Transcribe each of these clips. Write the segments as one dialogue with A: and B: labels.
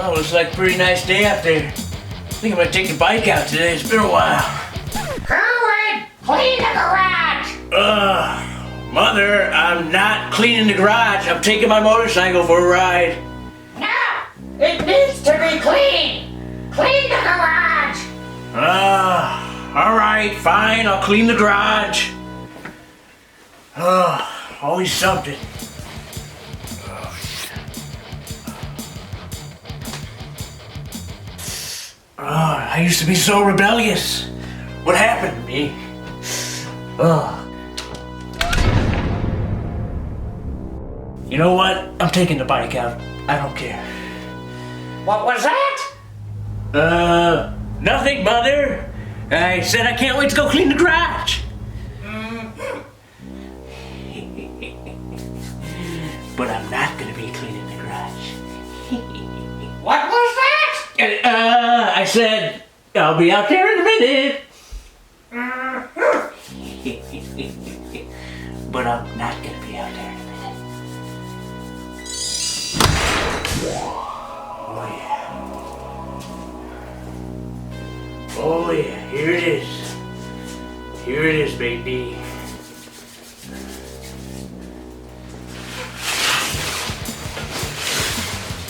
A: Oh, looks like a pretty nice day out there. I think I'm gonna take the bike out today. It's been a while.
B: Kerwin, clean the garage!
A: Mother, I'm not cleaning the garage. I'm taking my motorcycle for a ride.
B: No, it needs to be clean! Clean the garage!
A: Alright, fine. I'll clean the garage. Always something. I used to be so rebellious. What happened to me? You know what? I'm taking the bike out. I don't care.
B: What was that?
A: Nothing, Mother. I said I can't wait to go clean the garage. But I'm not gonna be cleaning the garage.
B: What was that?
A: I said I'll be out there in a minute. But I'm not gonna be out there in a minute. Oh yeah. Oh yeah, here it is. Here it is, baby.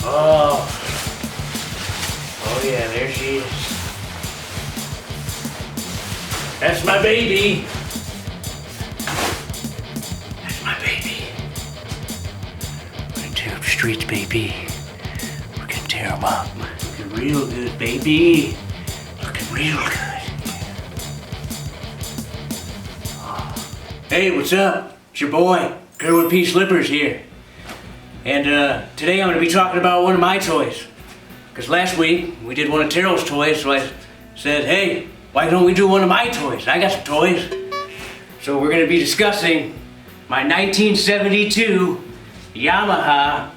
A: Oh yeah, there she is. That's my baby. That's my baby. We're gonna tear up the streets, baby. We're gonna tear them up. Looking real good, baby. Looking real good. Hey, what's up? It's your boy, Kerwin P Slippers here. And today I'm gonna be talking about one of my toys. Because last week we did one of Taryl's toys, so I said, hey, why don't we do one of my toys? I got some toys. So we're gonna be discussing my 1972 Yamaha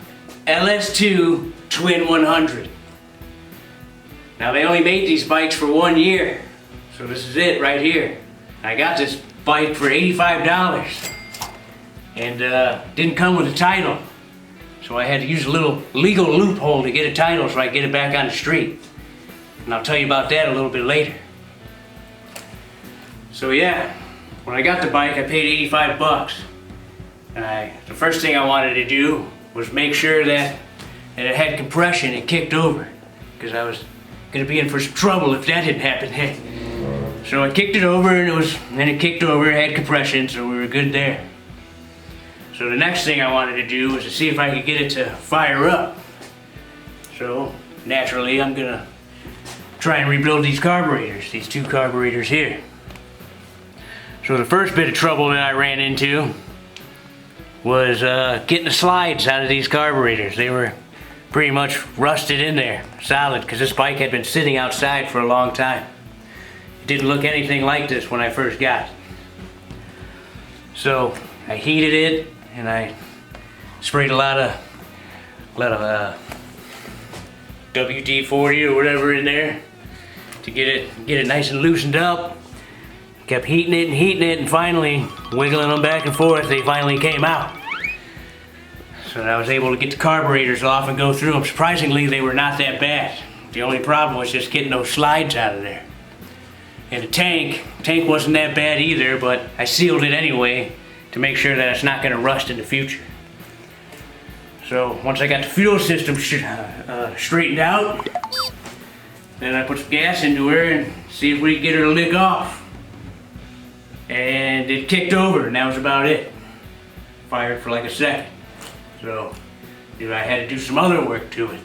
A: LS2 Twin 100. Now they only made these bikes for 1 year, so this is it right here. I got this bike for $85 and didn't come with a title. So I had to use a little legal loophole to get a title so I could get it back on the street. And I'll tell you about that a little bit later. So yeah, when I got the bike I paid 85 bucks. And the first thing I wanted to do was make sure that it had compression and kicked over. Because I was gonna be in for some trouble if that didn't happen. So I kicked it over and it kicked over, it had compression, so we were good there. So the next thing I wanted to do was to see if I could get it to fire up. So naturally I'm gonna try and rebuild these carburetors, these two carburetors here. So the first bit of trouble that I ran into was getting the slides out of these carburetors. They were pretty much rusted in there, solid, because this bike had been sitting outside for a long time. It didn't look anything like this when I first got it. So I heated it and I sprayed a lot of WD-40 or whatever in there to get it nice and loosened up. Kept heating it and finally wiggling them back and forth, they finally came out. So I was able to get the carburetors off and go through them. Surprisingly, they were not that bad. The only problem was just getting those slides out of there. And the tank wasn't that bad either, but I sealed it anyway to make sure that it's not going to rust in the future. So once I got the fuel system straightened out, then I put some gas into her and see if we could get her to lick off. And it kicked over and that was about it. Fired for like a second. So I had to do some other work to it.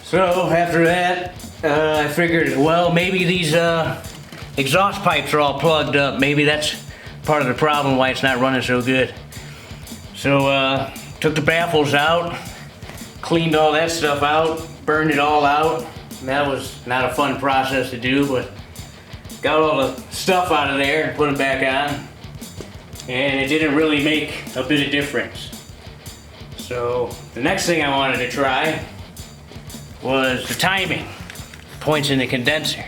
A: So after that, I figured, well, maybe these exhaust pipes are all plugged up. Maybe that's part of the problem why it's not running so good. So took the baffles out, cleaned all that stuff out, burned it all out. And that was not a fun process to do, but got all the stuff out of there and put them back on. And it didn't really make a bit of difference. So the next thing I wanted to try was the timing, points in the condenser.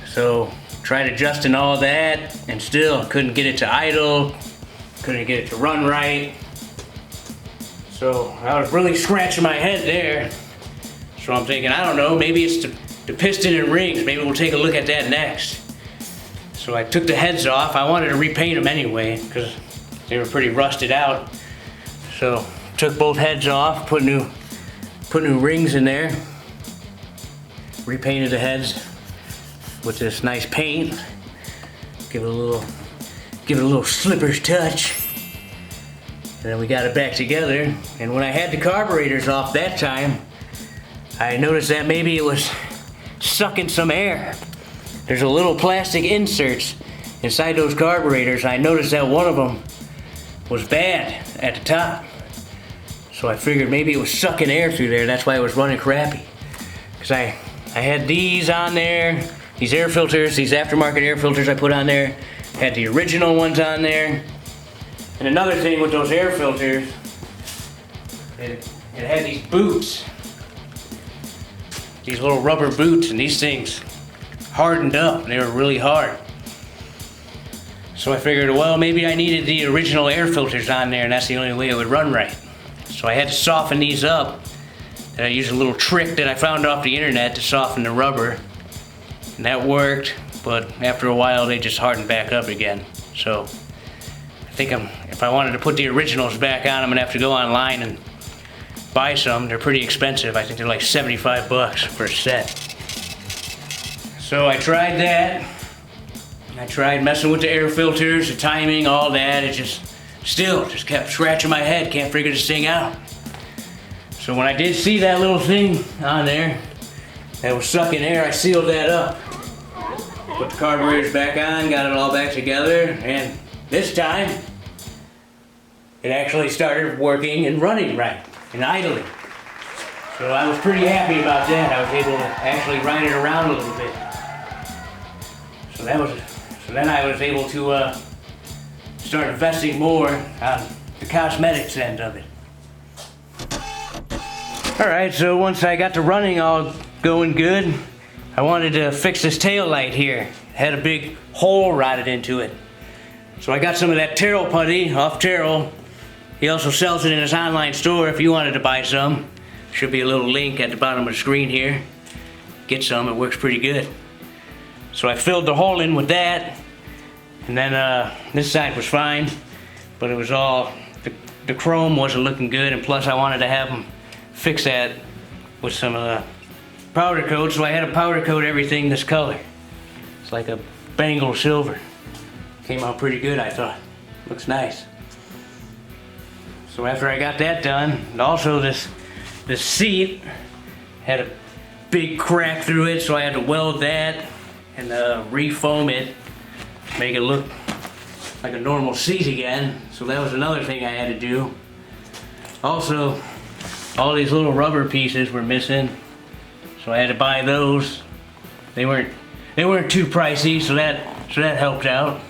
A: So tried adjusting all that and still couldn't get it to idle, couldn't get it to run right. So I was really scratching my head there So I'm thinking, I don't know, maybe it's the piston and rings. Maybe we'll take a look at that next. So I took the heads off. I wanted to repaint them anyway because they were pretty rusted out. So took both heads off, put new rings in there, repainted the heads with this nice paint. Give it a little slipper's touch. And then we got it back together. And when I had the carburetors off that time, I noticed that maybe it was sucking some air. There's a little plastic inserts inside those carburetors. I noticed that one of them was bad at the top. So I figured maybe it was sucking air through there. That's why it was running crappy. Because I had these on there, these air filters, these aftermarket air filters I put on there. Had the original ones on there. And another thing with those air filters, it had these boots. These little rubber boots, and these things hardened up. They were really hard. So I figured, well, maybe I needed the original air filters on there, and that's the only way it would run right. So I had to soften these up. And I used a little trick that I found off the internet to soften the rubber. And that worked, but after a while they just hardened back up again. So I think if I wanted to put the originals back on, I'm gonna have to go online and buy some. They're pretty expensive. I think they're like 75 bucks for a set. So I tried that. I tried messing with the air filters, the timing, all that. It just kept scratching my head. Can't figure this thing out. So when I did see that little thing on there that was sucking air, I sealed that up. Put the carburetors back on, got it all back together, and this time it actually started working and running right and idling. So I was pretty happy about that. I was able to actually ride it around a little bit. So then I was able to start investing more on the cosmetics end of it. Alright, so once I got the running all going good, I wanted to fix this tail light here. It had a big hole rotted into it. So I got some of that Taryl putty off Taryl. He also sells it in his online store if you wanted to buy some. Should be a little link at the bottom of the screen here. Get some, it works pretty good. So I filled the hole in with that. And then this side was fine, but it was all, the chrome wasn't looking good, and plus I wanted to have them fix that with some powder coat, so I had to powder coat everything this color. It's like a Bengal silver. Came out pretty good, I thought. Looks nice. So after I got that done, and also this seat had a big crack through it, so I had to weld that and re-foam it, make it look like a normal seat again. So that was another thing I had to do. Also, all these little rubber pieces were missing, so I had to buy those. They weren't too pricey, so that helped out.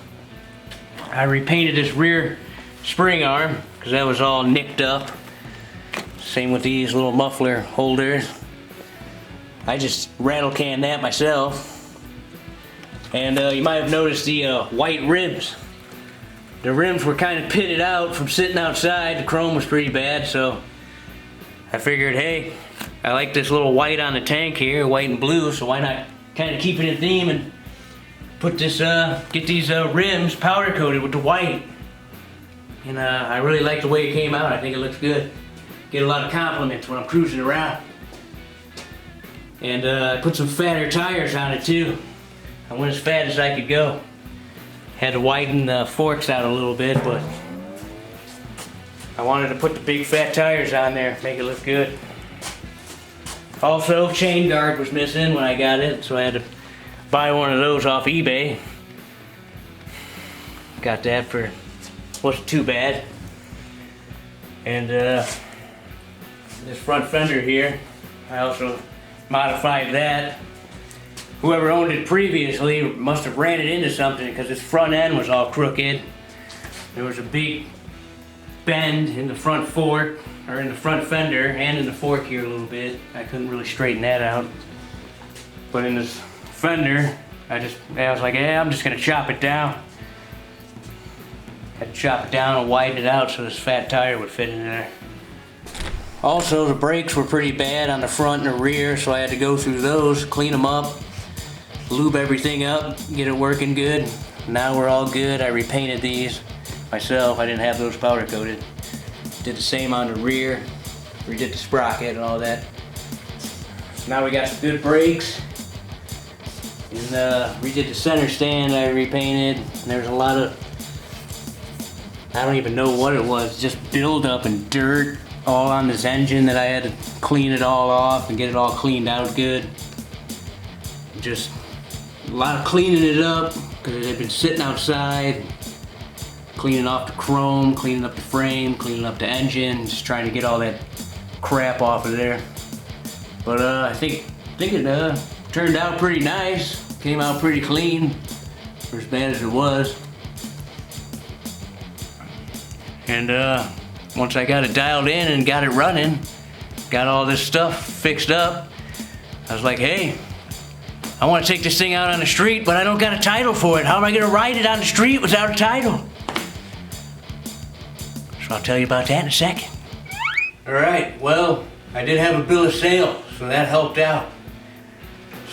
A: I repainted this rear spring arm because that was all nicked up. Same with these little muffler holders. I just rattle canned that myself. And you might have noticed the white rims. The rims were kind of pitted out from sitting outside. The chrome was pretty bad, so I figured, hey, I like this little white on the tank here, white and blue, so why not kind of keep it in theme and put this, get these rims powder coated with the white. And I really like the way it came out. I think it looks good. Get a lot of compliments when I'm cruising around. And I put some fatter tires on it too. I went as fat as I could go. Had to widen the forks out a little bit, but I wanted to put the big fat tires on there, make it look good. Also, chain guard was missing when I got it, so I had to buy one of those off eBay. Got that for, wasn't too bad. And this front fender here, I also modified that. Whoever owned it previously must have ran it into something because its front end was all crooked. There was a big bend in the front fork, or in the front fender, and in the fork here a little bit. I couldn't really straighten that out. But in this fender, I was like, yeah, I'm just gonna chop it down. Had to chop it down and widen it out so this fat tire would fit in there. Also, the brakes were pretty bad on the front and the rear, so I had to go through those, clean them up, lube everything up, get it working good. Now we're all good. I repainted these myself. I didn't have those powder coated. Did the same on the rear, redid the sprocket and all that. So now we got some good brakes. And redid the center stand I repainted. And there's a lot of, I don't even know what it was, just buildup and dirt all on this engine that I had to clean it all off and get it all cleaned out good. Just a lot of cleaning it up because it had been sitting outside, cleaning off the chrome, cleaning up the frame, cleaning up the engine, just trying to get all that crap off of there. But I think it turned out pretty nice. Came out pretty clean for as bad as it was. And once I got it dialed in and got it running, got all this stuff fixed up, I was like, hey, I want to take this thing out on the street, but I don't got a title for it. How am I going to ride it on the street without a title? So I'll tell you about that in a second. All right, well, I did have a bill of sale, so that helped out.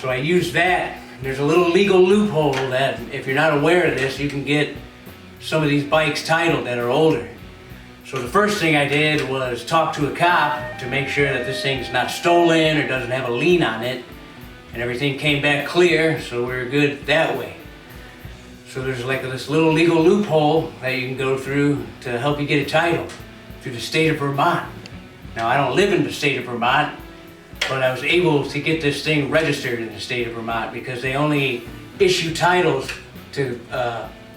A: So I used that. There's a little legal loophole that if you're not aware of this, you can get some of these bikes titled that are older. So the first thing I did was talk to a cop to make sure that this thing's not stolen or doesn't have a lien on it. And everything came back clear, so we were good that way. So there's like this little legal loophole that you can go through to help you get a title through the state of Vermont. Now I don't live in the state of Vermont, but I was able to get this thing registered in the state of Vermont because they only issue titles to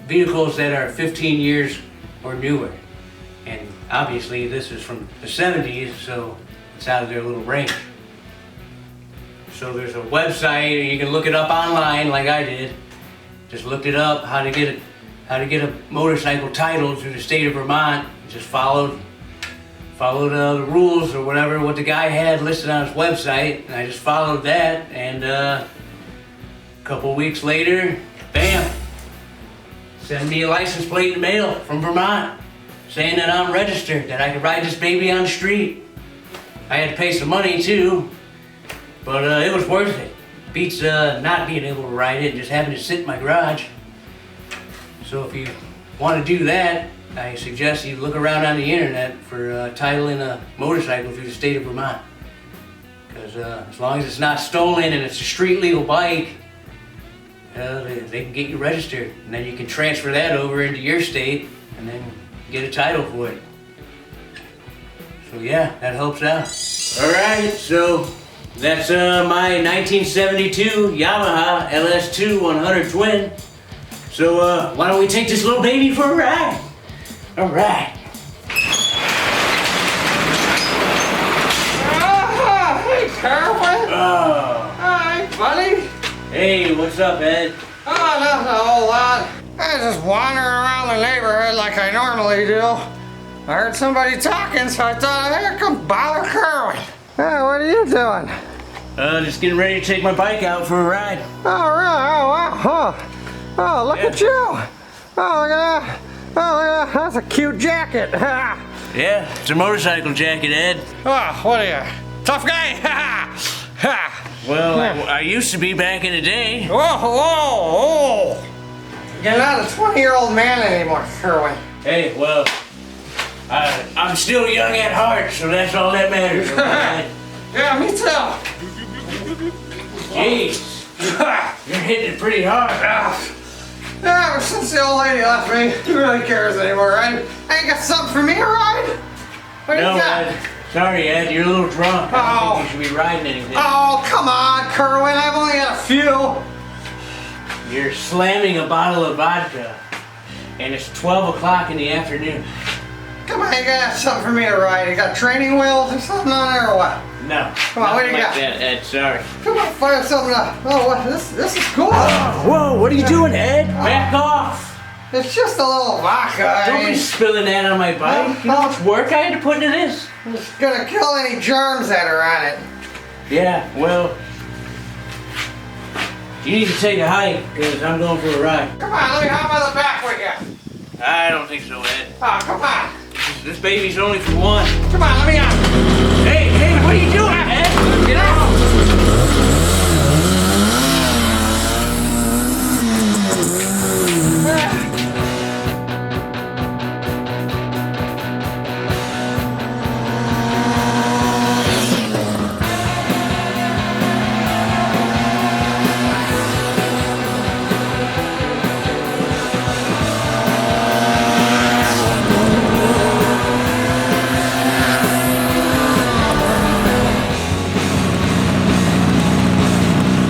A: vehicles that are 15 years or newer. And obviously this is from the 70s, so it's out of their little range. So there's a website, and you can look it up online like I did. Just looked it up, how to get a motorcycle title through the state of Vermont. Just followed the rules or whatever, what the guy had listed on his website, and I just followed that, and a couple weeks later, bam, send me a license plate in the mail from Vermont saying that I'm registered, that I could ride this baby on the street. I had to pay some money too, but it was worth it. Beats not being able to ride it and just having it sit in my garage. So if you want to do that, I suggest you look around on the internet for titling a motorcycle through the state of Vermont. Because as long as it's not stolen and it's a street legal bike, they can get you registered. And then you can transfer that over into your state and then get a title for it. So yeah, that helps out. Alright, so that's my 1972 Yamaha LS2 100 Twin. So why don't we take this little baby for a ride? Alright.
B: Hey, Kerwin.
A: Oh.
B: Hi, buddy.
A: Hey, what's up, Ed?
B: Oh, nothing a whole lot. I was just wandering around the neighborhood like I normally do. I heard somebody talking, so I thought, hey, come bother Kerwin. Hey, what are you doing?
A: Just getting ready to take my bike out for a ride.
B: Oh, really? Oh, wow. Oh, look at you. Oh, look at that. Oh, look at that. That's a cute jacket.
A: Yeah, it's a motorcycle jacket, Ed.
B: Oh, what are you? Tough guy?
A: Well, I used to be back in the day.
B: Whoa. You're not a 20-year-old man anymore, Kerwin.
A: Hey, well, I'm still young at heart, so that's all that matters. Right?
B: Yeah, me too.
A: Jeez, you're hitting it pretty hard.
B: Yeah, ever since the old lady left me, who really cares anymore, right? I ain't got something for me to ride? What do you got?
A: Ed, sorry, Ed, you're a little drunk. I don't think you should be riding anything.
B: Oh, come on, Kerwin, I've only got a few.
A: You're slamming a bottle of vodka, and it's 12 o'clock in the afternoon.
B: Come on, you gotta have something for me to ride. You got training wheels or something on there or what?
A: No.
B: Come on, what do you got?
A: That, Ed, sorry.
B: Come on, fire something up. Oh, what? This is cool.
A: Whoa, what are you doing, Ed? Back off.
B: It's just a little vodka.
A: Don't be spilling that on my bike. You know how much work I had to put into this?
B: It's gonna kill any germs that are on it.
A: Yeah, well, you need to take a hike, because I'm going for a ride.
B: Come on, let me hop on the back with you.
A: I don't think so, Ed.
B: Oh, come on.
A: This baby's only for one.
B: Come on, let me out.
A: Hey, what are you doing, Ed?
B: Get out.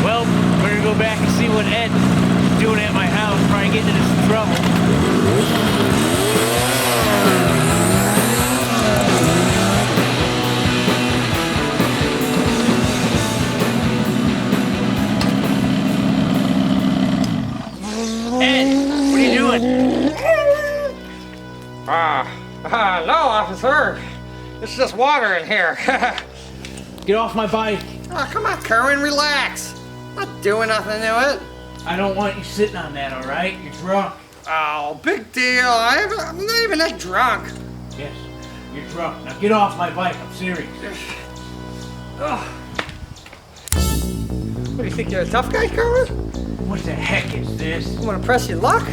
A: Well, we're gonna go back and see what Ed's doing at my house. Probably getting into some trouble. Ed, what are you doing?
B: No, officer. It's just water in here.
A: Get off my bike.
B: Oh, come on, Kerwin, relax. Not doing nothing to it.
A: I don't want you sitting on that, all right? You're drunk.
B: Oh, big deal. I'm not even that drunk.
A: Yes, you're drunk. Now get off my bike. I'm serious.
B: Ugh. What do you think, you're a tough guy, Kerwin?
A: What the heck is this?
B: You want to press your luck?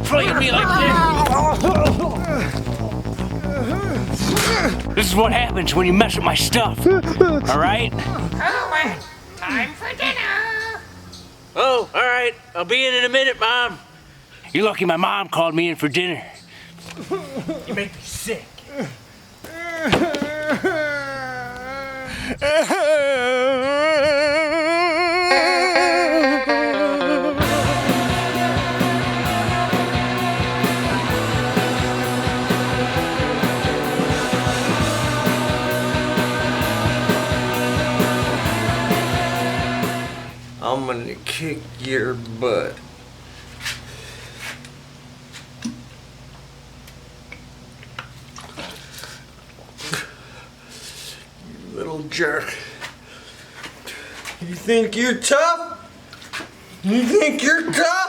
A: Playing me like this. This is what happens when you mess with my stuff. All right?
B: Kerwin, time for dinner.
A: Oh, all right. I'll be in a minute, Mom. You're lucky my mom called me in for dinner. You make me sick.
B: I'm gonna kick your butt. You little jerk. You think you're tough? You think you're tough?